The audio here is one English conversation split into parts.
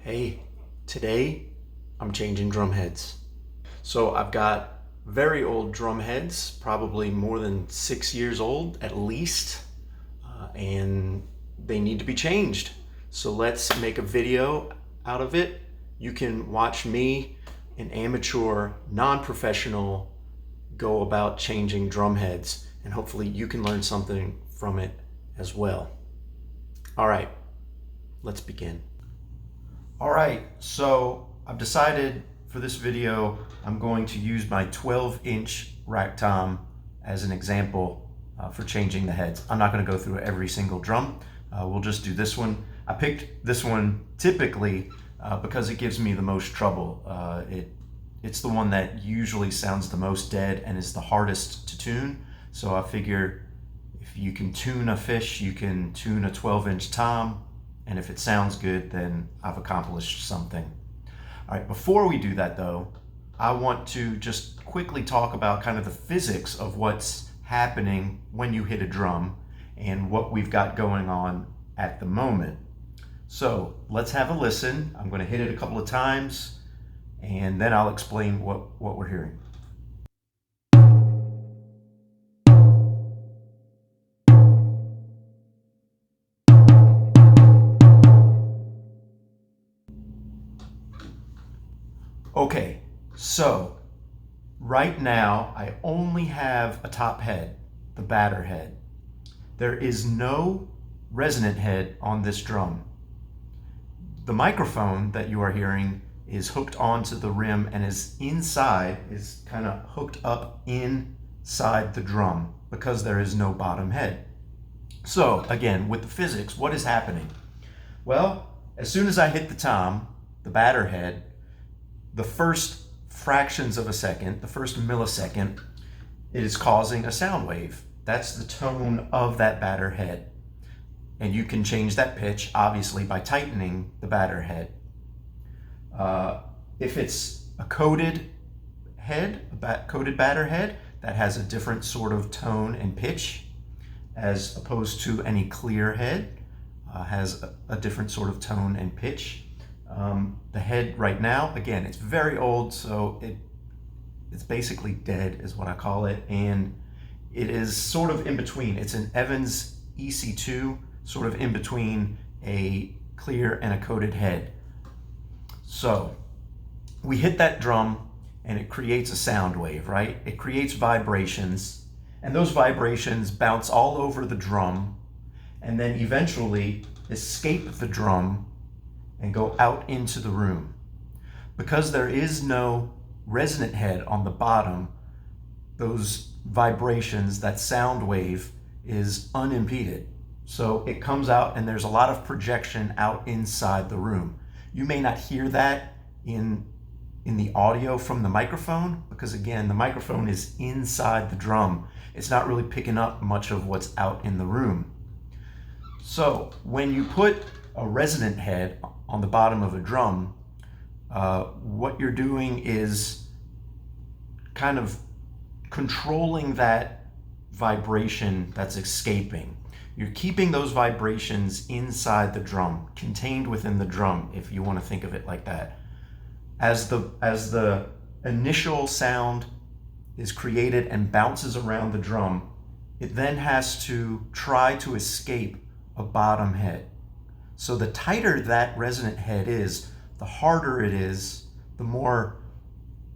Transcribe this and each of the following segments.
Hey, today I'm changing drum heads. So I've got very old drum heads, probably more than 6 years old at least, and they need to be changed. So let's make a video out of it. You can watch me, an amateur, non-professional, go about changing drum heads, and hopefully you can learn something from it as well. All right, let's begin. All right, so I've decided for this video, I'm going to use my 12-inch rack tom as an example for changing the heads. I'm not gonna go through every single drum. We'll just do this one. I picked this one typically because it gives me the most trouble. It's the one that usually sounds the most dead and is the hardest to tune. So I figure if you can tune a fish, you can tune a 12-inch tom. And if it sounds good, then I've accomplished something. All right, before we do that though, I want to just quickly talk about kind of the physics of what's happening when you hit a drum and what we've got going on at the moment. So let's have a listen. I'm going to hit it a couple of times and then I'll explain what we're hearing. Okay, so right now I only have a top head, the batter head. There is no resonant head on this drum. The microphone that you are hearing is hooked onto the rim and is kind of hooked up inside the drum because there is no bottom head. So again, with the physics, what is happening? Well, as soon as I hit the tom, the batter head, the first fractions of a second, the first millisecond, it is causing a sound wave. That's the tone of that batter head. And you can change that pitch, obviously, by tightening the batter head. If it's a coated head, coated batter head, that has a different sort of tone and pitch, as opposed to any clear head, has a different sort of tone and pitch. The head right now, again, it's very old, so it's basically dead is what I call it, and it is sort of in between. It's an Evans EC2, sort of in between a clear and a coated head. So we hit that drum and it creates a sound wave, right? It creates vibrations, and those vibrations bounce all over the drum and then eventually escape the drum and go out into the room. Because there is no resonant head on the bottom, those vibrations, that sound wave, is unimpeded. So it comes out and there's a lot of projection out inside the room. You may not hear that in the audio from the microphone because, again, the microphone is inside the drum. It's not really picking up much of what's out in the room. So when you put a resonant head on the bottom of a drum, what you're doing is kind of controlling that vibration that's escaping. You're keeping those vibrations inside the drum, contained within the drum, if you want to think of it like that. As the initial sound is created and bounces around the drum, it then has to try to escape a bottom head. So the tighter that resonant head is, the harder it is, the more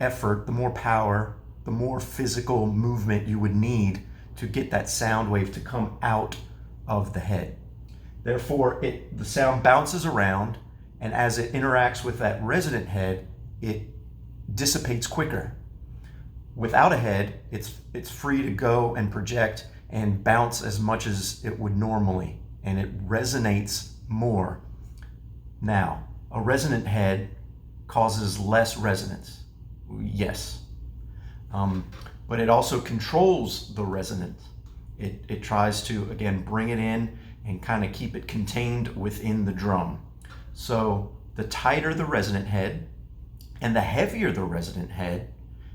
effort, the more power, the more physical movement you would need to get that sound wave to come out of the head. Therefore, the sound bounces around, and as it interacts with that resonant head, it dissipates quicker. Without a head, it's free to go and project and bounce as much as it would normally, and it resonates more. Now, a resonant head causes less resonance, yes, but it also controls the resonance. It tries to, again, bring it in and kind of keep it contained within the drum. So the tighter the resonant head and the heavier the resonant head,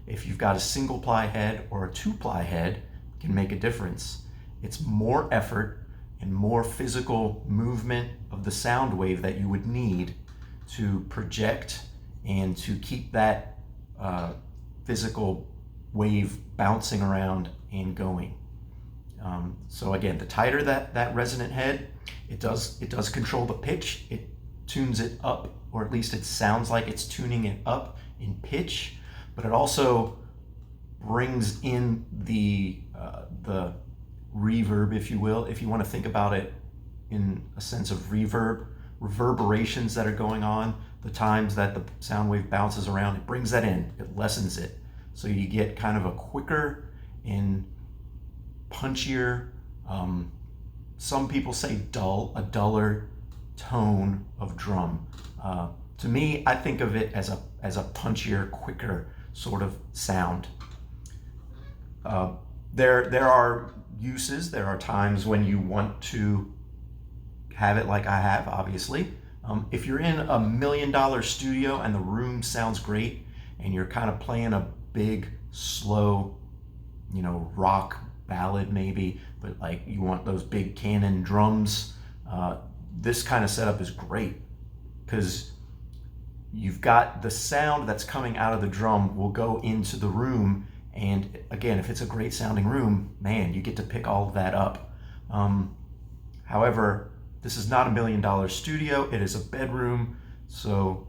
if you've got a single ply head or a 2-ply head, can make a difference. It's more effort and more physical movement of the sound wave that you would need to project and to keep that physical wave bouncing around and going. So again, the tighter that resonant head, it does control the pitch. It tunes it up, or at least it sounds like it's tuning it up in pitch, but it also brings in the reverb, if you will, if you want to think about it in a sense of reverberations that are going on, the times that the sound wave bounces around, it brings that in, it lessens it. So you get kind of a quicker and punchier, some people say a duller tone of drum. To me, I think of it as a punchier, quicker sort of sound. There are uses, there are times when you want to have it like I have, obviously. If you're in a $1 million studio and the room sounds great and you're kind of playing a big, slow, rock ballad maybe, but like you want those big cannon drums, this kind of setup is great because you've got the sound that's coming out of the drum will go into the room. And again, if it's a great sounding room, man, you get to pick all of that up. However, this is not a $1 million studio, it is a bedroom. So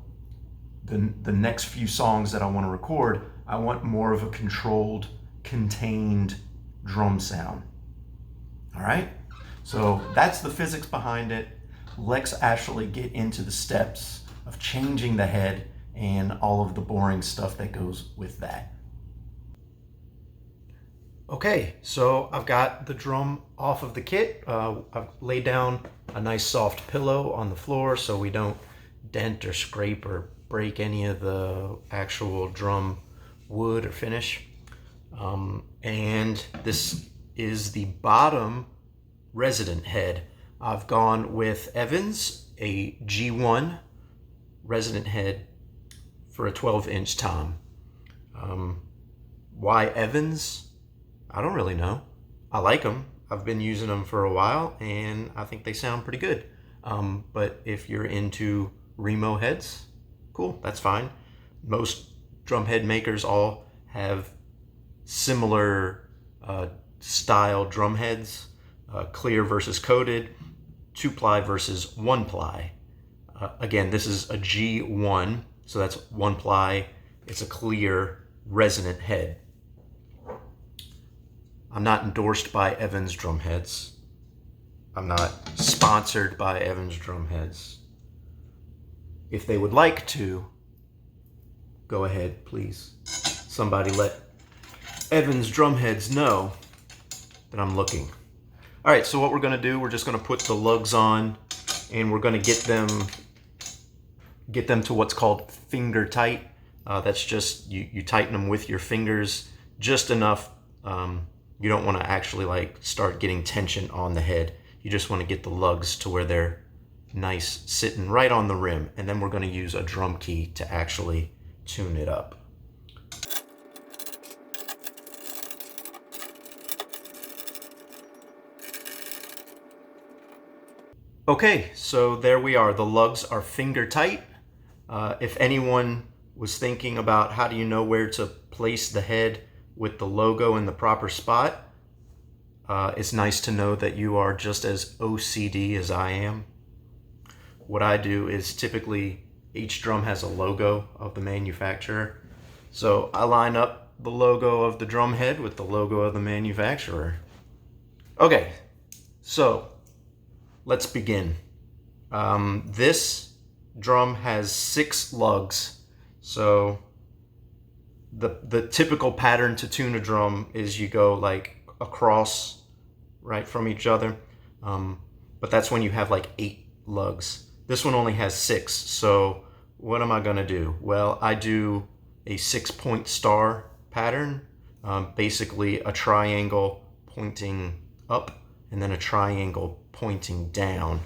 the next few songs that I want to record, I want more of a controlled, contained drum sound. All right, so that's the physics behind it. Let's actually get into the steps of changing the head and all of the boring stuff that goes with that. Okay, so I've got the drum off of the kit. I've laid down a nice soft pillow on the floor so we don't dent or scrape or break any of the actual drum wood or finish. And this is the bottom resonant head. I've gone with Evans, a G1 resonant head for a 12-inch tom. Why Evans? I don't really know. I like them. I've been using them for a while and I think they sound pretty good. But if you're into Remo heads, cool, that's fine. Most drum head makers all have similar style drum heads, clear versus coated, 2-ply versus 1-ply. Again, this is a G1, so that's 1-ply. It's a clear resonant head. I'm not endorsed by Evans drum heads. I'm not sponsored by Evans drum heads. If they would like to, go ahead, please. Somebody let Evans drum heads know that I'm looking. All right, so what we're gonna do, we're just gonna put the lugs on and we're gonna get them to what's called finger tight. That's just, you tighten them with your fingers just enough. You don't want to actually like start getting tension on the head. You just want to get the lugs to where they're nice, sitting right on the rim. And then we're going to use a drum key to actually tune it up. Okay, so there we are. The lugs are finger tight. If anyone was thinking about how do you know where to place the head with the logo in the proper spot, it's nice to know that you are just as OCD as I am. What I do is typically each drum has a logo of the manufacturer. So I line up the logo of the drum head with the logo of the manufacturer. Okay, so let's begin. This drum has 6 lugs. So the typical pattern to tune a drum is you go like across, right, from each other. But that's when you have like 8 lugs. This one only has 6. So what am I gonna do? Well, I do a 6-point star pattern. Basically a triangle pointing up and then a triangle pointing down.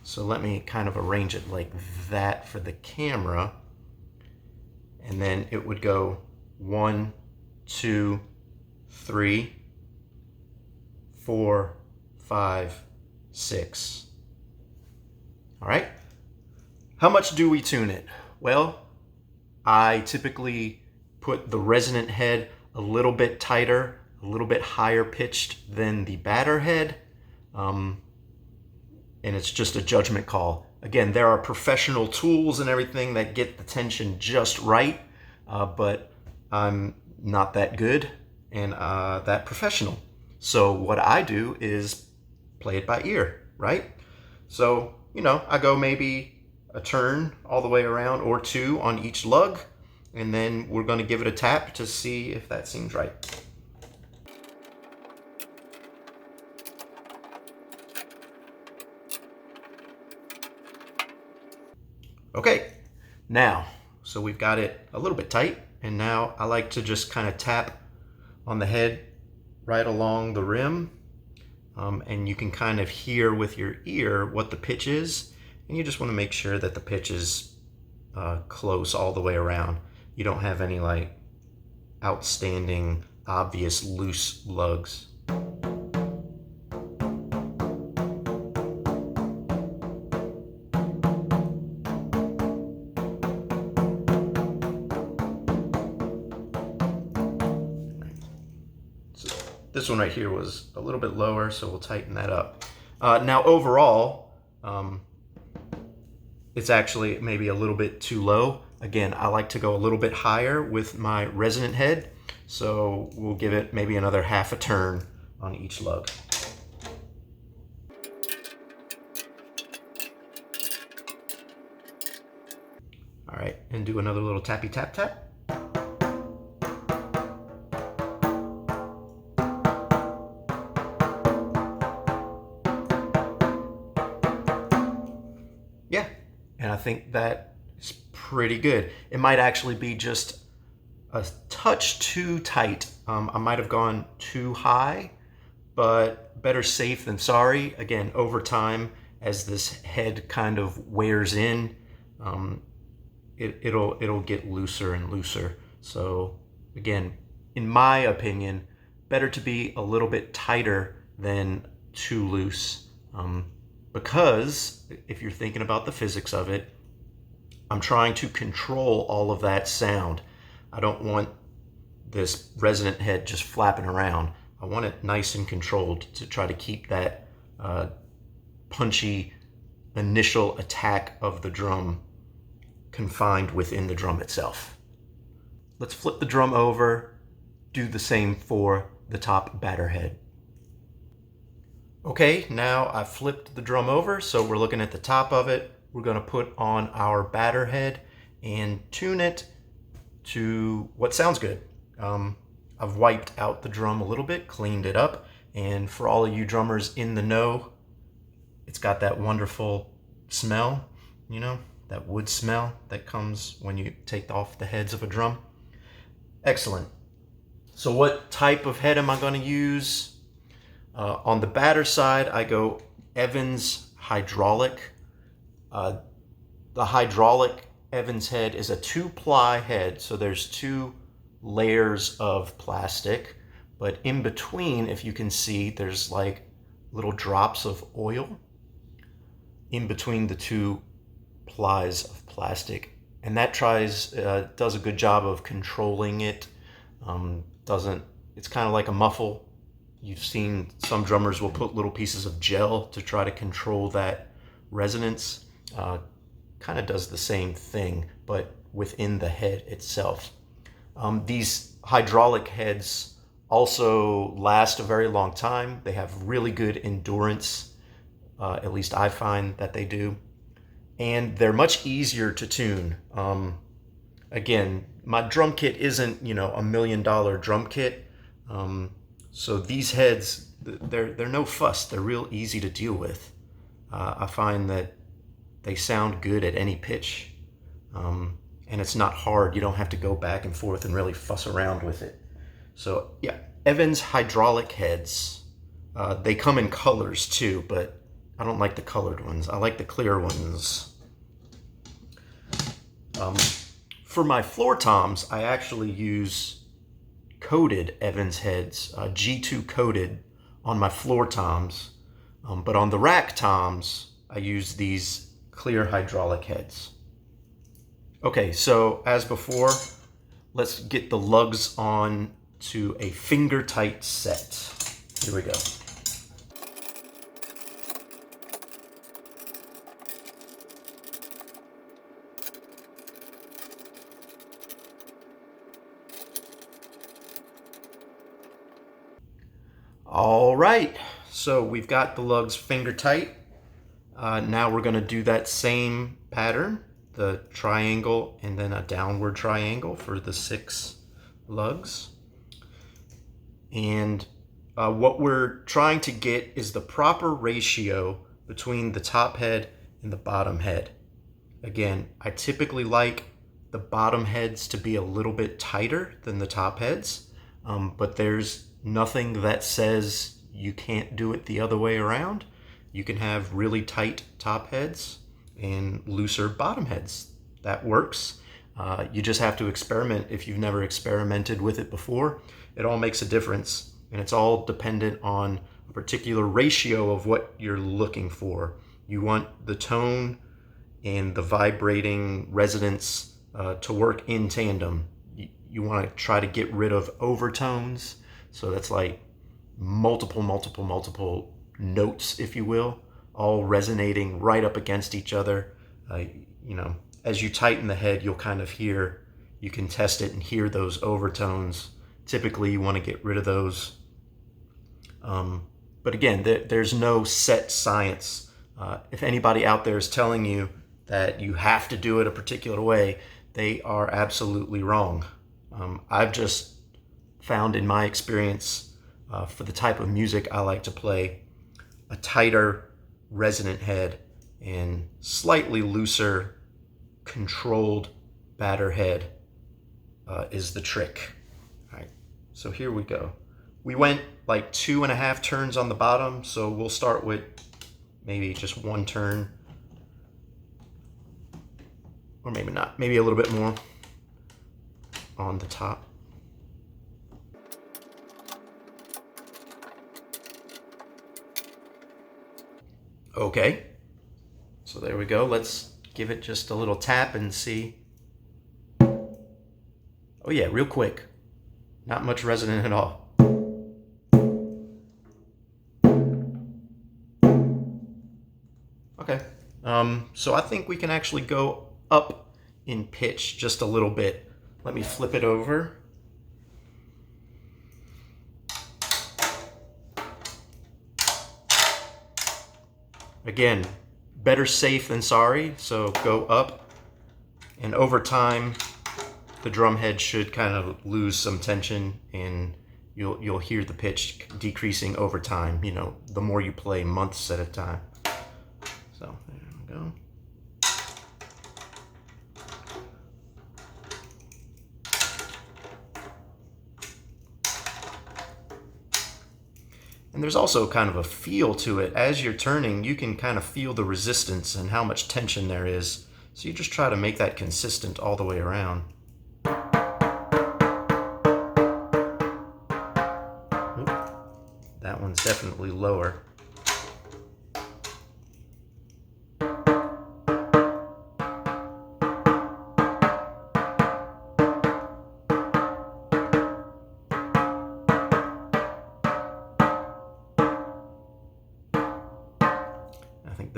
So let me kind of arrange it like that for the camera. And then it would go 1, 2, 3, 4, 5, 6. All right. How much do we tune it? Well, I typically put the resonant head a little bit tighter, a little bit higher pitched than the batter head. And it's just a judgment call. Again, there are professional tools and everything that get the tension just right, but I'm not that good and that professional. So what I do is play it by ear, right? So, I go maybe a turn all the way around or two on each lug, and then we're going to give it a tap to see if that seems right. Okay, now, so we've got it a little bit tight, and now I like to just kind of tap on the head right along the rim, and you can kind of hear with your ear what the pitch is, and you just want to make sure that the pitch is close all the way around. You don't have any like outstanding, obvious loose lugs. This one right here was a little bit lower, so we'll tighten that up. Now overall, it's actually maybe a little bit too low. Again, I like to go a little bit higher with my resonant head, so we'll give it maybe another half a turn on each lug. All right, and do another little tappy tap tap. Yeah, and I think that is pretty good. It might actually be just a touch too tight. I might have gone too high, but better safe than sorry. Again, over time, as this head kind of wears in, it'll get looser and looser. So again, in my opinion, better to be a little bit tighter than too loose. Because if you're thinking about the physics of it, I'm trying to control all of that sound. I don't want this resonant head just flapping around. I want it nice and controlled to try to keep that punchy initial attack of the drum confined within the drum itself. Let's flip the drum over, do the same for the top batter head. Okay, now I've flipped the drum over, so we're looking at the top of it. We're going to put on our batter head and tune it to what sounds good. I've wiped out the drum a little bit, cleaned it up, and for all of you drummers in the know, it's got that wonderful smell, that wood smell that comes when you take off the heads of a drum. Excellent. So what type of head am I going to use? On the batter side, I go Evans hydraulic. The hydraulic Evans head is a 2-ply head, so there's 2 layers of plastic, but in between, if you can see, there's like little drops of oil in between the 2 plies of plastic, and that does a good job of controlling it. It's kind of like a muffle. You've seen some drummers will put little pieces of gel to try to control that resonance. Kind of does the same thing, but within the head itself. These hydraulic heads also last a very long time. They have really good endurance, at least I find that they do. And they're much easier to tune. Again, my drum kit isn't, $1 million drum kit. So these heads, they're no fuss. They're real easy to deal with. I find that they sound good at any pitch. And it's not hard. You don't have to go back and forth and really fuss around with it. So yeah, Evans hydraulic heads. They come in colors too, but I don't like the colored ones. I like the clear ones. For my floor toms, I actually use coated Evans heads, G2 coated on my floor toms. But on the rack toms, I use these clear hydraulic heads. Okay, so as before, let's get the lugs on to a finger tight set. Here we go. All right, so we've got the lugs finger tight. Now we're gonna do that same pattern, the triangle and then a downward triangle for the 6 lugs. And what we're trying to get is the proper ratio between the top head and the bottom head. Again, I typically like the bottom heads to be a little bit tighter than the top heads, but there's nothing that says you can't do it the other way around. You can have really tight top heads and looser bottom heads. That works. You just have to experiment if you've never experimented with it before. It all makes a difference, and it's all dependent on a particular ratio of what you're looking for. You want the tone and the vibrating resonance to work in tandem. You want to try to get rid of overtones. So that's like multiple notes, if you will, all resonating right up against each other. You know, as you tighten the head, you'll kind of hear, you can test it and hear those overtones. Typically, you want to get rid of those. But again, there's no set science. If anybody out there is telling you that you have to do it a particular way, they are absolutely wrong. I've just found in my experience, for the type of music I like to play, a tighter resonant head and slightly looser controlled batter head is the trick. All right, so here we go. We went like 2.5 turns on the bottom, so we'll start with maybe just 1 turn, or maybe not, maybe a little bit more on the top. Okay, so there we go. Let's give it just a little tap and see. Oh yeah, real quick. Not much resonant at all. Okay, so I think we can actually go up in pitch just a little bit. Let me flip it over. Again, better safe than sorry, so go up, and over time the drum head should kind of lose some tension, and you'll hear the pitch decreasing over time, you know, the more you play, months at a time. So there we go. And there's also kind of a feel to it. As you're turning, you can kind of feel the resistance and how much tension there is. So you just try to make that consistent all the way around. Oop, that one's definitely lower. I think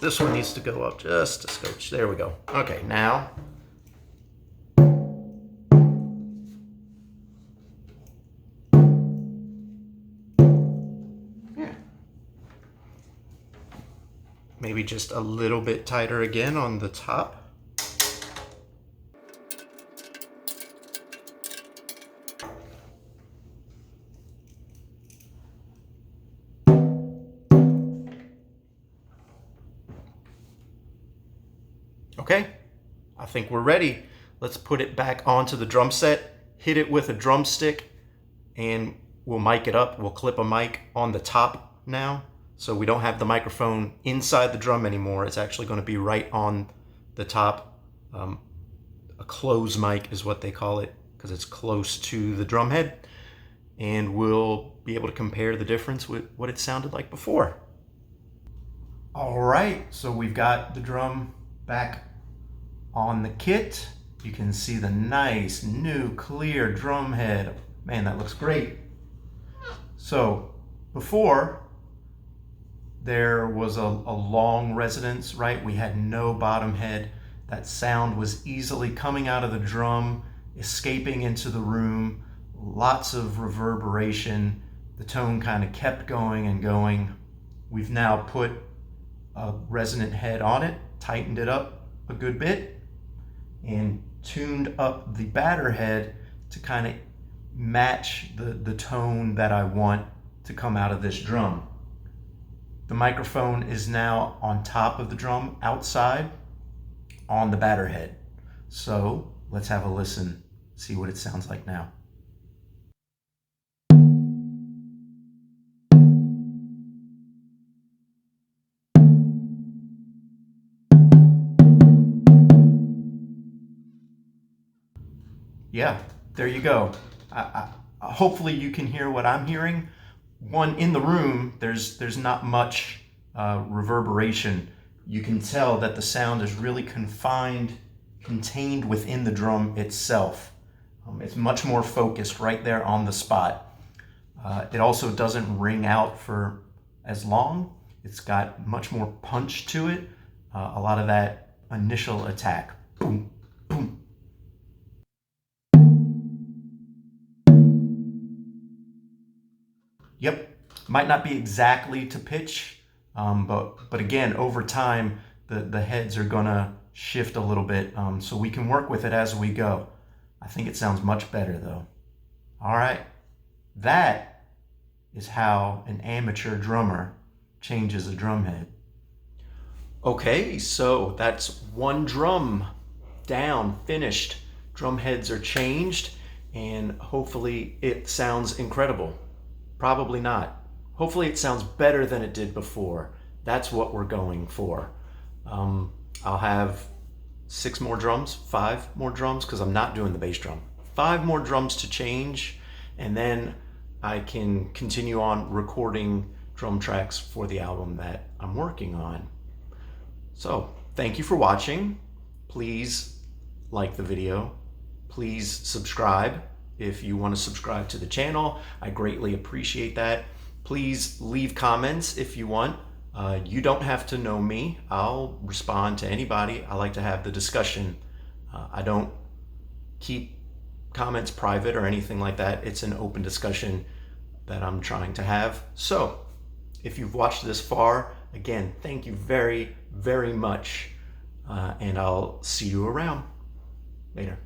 this one needs to go up just a scotch. There we go. Okay, now yeah. Maybe just a little bit tighter again on the top. Okay, I think we're ready. Let's put it back onto the drum set, hit it with a drumstick, and we'll mic it up. We'll clip a mic on the top now, so we don't have the microphone inside the drum anymore. It's actually going to be right on the top. A close mic is what they call it, because it's close to the drum head, and we'll be able to compare the difference with what it sounded like before. All right, so we've got the drum back on the kit. You can see the nice, new, clear drum head. Man, that looks great. So before, there was a long resonance, right? We had no bottom head. That sound was easily coming out of the drum, escaping into the room, lots of reverberation. The tone kind of kept going and going. We've now put a resonant head on it, tightened it up a good bit, and tuned up the batter head to kind of match the tone that I want to come out of this drum. The microphone is now on top of the drum, outside on the batter head. So let's have a listen, see what it sounds like now. Yeah, there you go. Hopefully you can hear what I'm hearing. One, in the room, there's not much reverberation. You can tell that the sound is really contained within the drum itself. It's much more focused right there on the spot. It also doesn't ring out for as long. It's got much more punch to it. A lot of that initial attack. Boom, boom. Yep, might not be exactly to pitch, but again, over time, the heads are gonna shift a little bit, so we can work with it as we go. I think it sounds much better though. All right, that is how an amateur drummer changes a drum head. Okay, so that's one drum down, finished. Drum heads are changed, and hopefully it sounds incredible. Probably not. Hopefully it sounds better than it did before. That's what we're going for. I'll have 5 more drums, because I'm not doing the bass drum. 5 more drums to change, and then I can continue on recording drum tracks for the album that I'm working on. So, thank you for watching. Please like the video. Please subscribe. If you want to subscribe to the channel, I greatly appreciate that. Please leave comments if you want. You don't have to know me. I'll respond to anybody. I like to have the discussion. I don't keep comments private or anything like that. It's an open discussion that I'm trying to have. So if you've watched this far, again, thank you very, very much. And I'll see you around. Later.